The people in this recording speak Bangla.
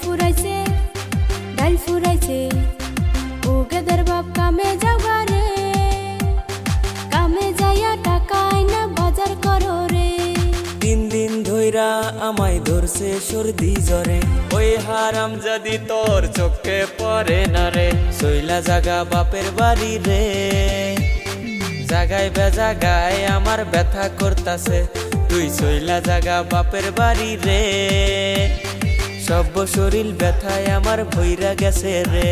ফুরাইছে ডাল ফুরাইছে ও গেদের বাপ কামে যাওয়া রে কামে যাইয়া টাকা আইনা বাজার করো রে 3 দিন ধইরা আমায় ধরছে সর্দি জ্বরে ওই হারাম যদি তোর চোখে পড়ে না রে সইলা জাগা বাপের বাড়ি রে জাগায় বেজাগায় আমার ব্যথা করতাছে তুই সইলা জাগা বাপের বাড়ি রে সব শরীর ব্যথায় আমার ভইরা গেছে রে